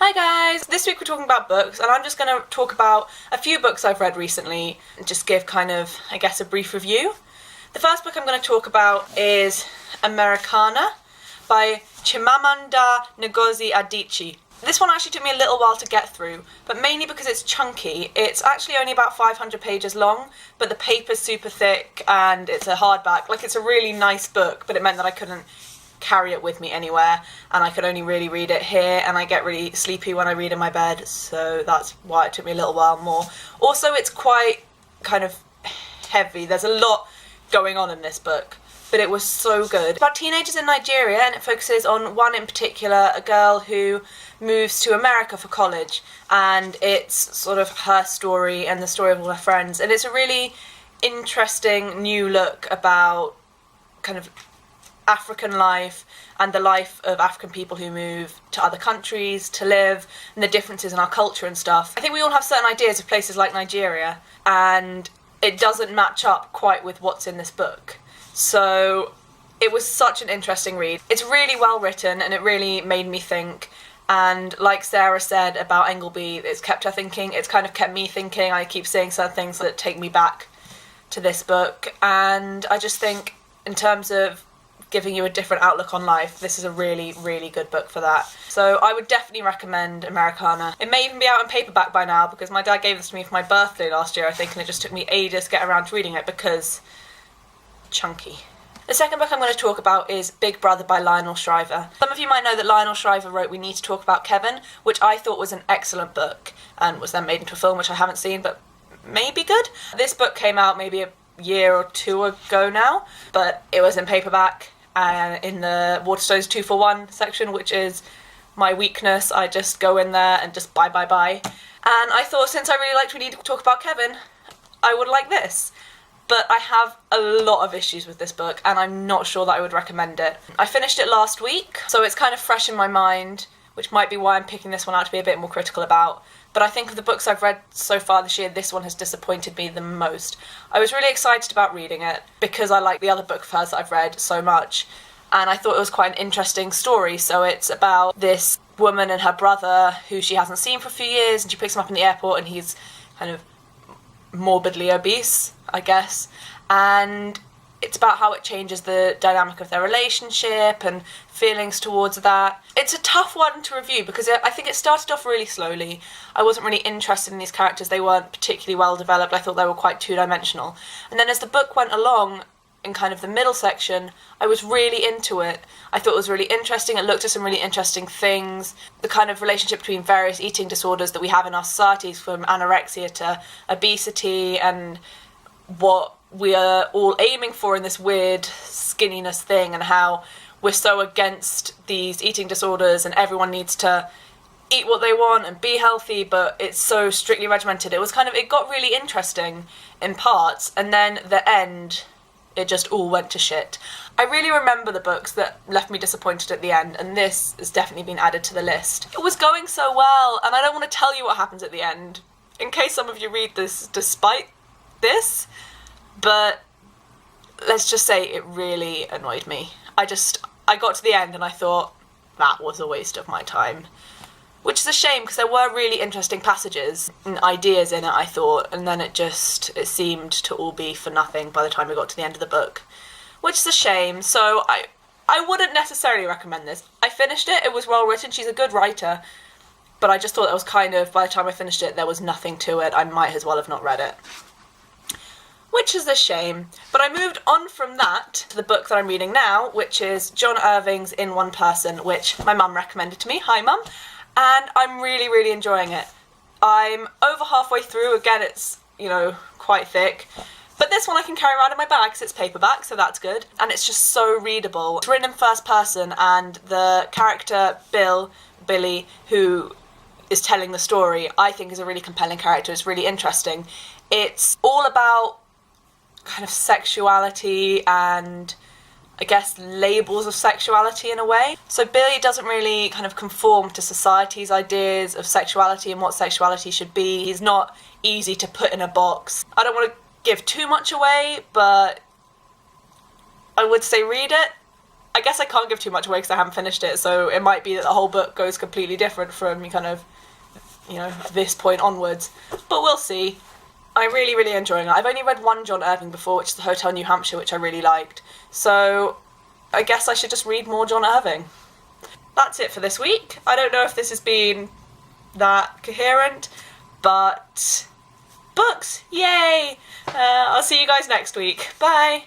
Hi guys! This week we're talking about books, and I'm just going to talk about a few books I've read recently and just give kind of, I guess, a brief review. The first book I'm going to talk about is Americana by Chimamanda Ngozi Adichie. This one actually took me a little while to get through, but mainly because it's chunky. It's actually only about 500 pages long, but the paper's super thick and it's a hardback. Like, it's a really nice book, but it meant that I couldn't carry it with me anywhere, and I could only really read it here, and I get really sleepy when I read in my bed, so that's why it took me a little while more. Also, it's quite kind of heavy. There's a lot going on in this book, but it was so good. It's about teenagers in Nigeria, and it focuses on one in particular, a girl who moves to America for college, and it's sort of her story and the story of all her friends, and it's a really interesting new look about kind of African life and the life of African people who move to other countries to live, and the differences in our culture and stuff. I think we all have certain ideas of places like Nigeria, and it doesn't match up quite with what's in this book. So it was such an interesting read. It's really well written and it really made me think, and like Sarah said about Engleby, it's kept her thinking. It's kind of kept me thinking. I keep saying certain things that take me back to this book, and I just think in terms of giving you a different outlook on life, this is a really, really good book for that. So I would definitely recommend Americana. It may even be out in paperback by now, because my dad gave this to me for my birthday last year, I think, and it just took me ages to get around to reading it because chunky. The second book I'm going to talk about is Big Brother by Lionel Shriver. Some of you might know that Lionel Shriver wrote We Need to Talk About Kevin, which I thought was an excellent book, and was then made into a film, which I haven't seen, but may be good. This book came out maybe a year or two ago now, but it was in paperback, in the Waterstones 2-for-1 section, which is my weakness. I just go in there and just buy. And I thought, since I really liked We Need to Talk About Kevin, I would like this. But I have a lot of issues with this book, and I'm not sure that I would recommend it. I finished it last week, so it's kind of fresh in my mind, which might be why I'm picking this one out to be a bit more critical about. But I think of the books I've read so far this year, this one has disappointed me the most. I was really excited about reading it because I like the other book of hers that I've read so much, and I thought it was quite an interesting story. So it's about this woman and her brother who she hasn't seen for a few years, and she picks him up in the airport, and he's kind of morbidly obese, I guess, and it's about how it changes the dynamic of their relationship and feelings towards that. It's a tough one to review because I think it started off really slowly. I wasn't really interested in these characters. They weren't particularly well developed. I thought they were quite two-dimensional. And then as the book went along, in kind of the middle section, I was really into it. I thought it was really interesting. It looked at some really interesting things. The kind of relationship between various eating disorders that we have in our societies, from anorexia to obesity, and what we are all aiming for in this weird skinniness thing, and how we're so against these eating disorders and everyone needs to eat what they want and be healthy, but it's so strictly regimented. It got really interesting in parts, and then the end, it just all went to shit. I really remember the books that left me disappointed at the end, and this has definitely been added to the list. It was going so well, and I don't want to tell you what happens at the end, in case some of you read this despite this, but let's just say it really annoyed me. I got to the end and I thought, that was a waste of my time. Which is a shame, because there were really interesting passages and ideas in it, I thought, and then it seemed to all be for nothing by the time we got to the end of the book. Which is a shame, so I wouldn't necessarily recommend this. I finished it, it was well written, she's a good writer, but I just thought that was kind of, by the time I finished it, there was nothing to it. I might as well have not read it. Which is a shame. But I moved on from that to the book that I'm reading now, which is John Irving's In One Person, which my mum recommended to me. Hi, Mum. And I'm really, really enjoying it. I'm over halfway through. Again, it's, quite thick. But this one I can carry around in my bag because it's paperback, so that's good. And it's just so readable. It's written in first person, and the character Billy, who is telling the story, I think is a really compelling character. It's really interesting. It's all about kind of sexuality and, I guess, labels of sexuality in a way. So Billy doesn't really kind of conform to society's ideas of sexuality and what sexuality should be. He's not easy to put in a box. I don't want to give too much away, but I would say read it. I guess I can't give too much away because I haven't finished it, so it might be that the whole book goes completely different from kind of, you know, this point onwards. But we'll see. I'm really, really enjoying it. I've only read one John Irving before, which is The Hotel New Hampshire, which I really liked. So I guess I should just read more John Irving. That's it for this week. I don't know if this has been that coherent, but books, yay! I'll see you guys next week. Bye!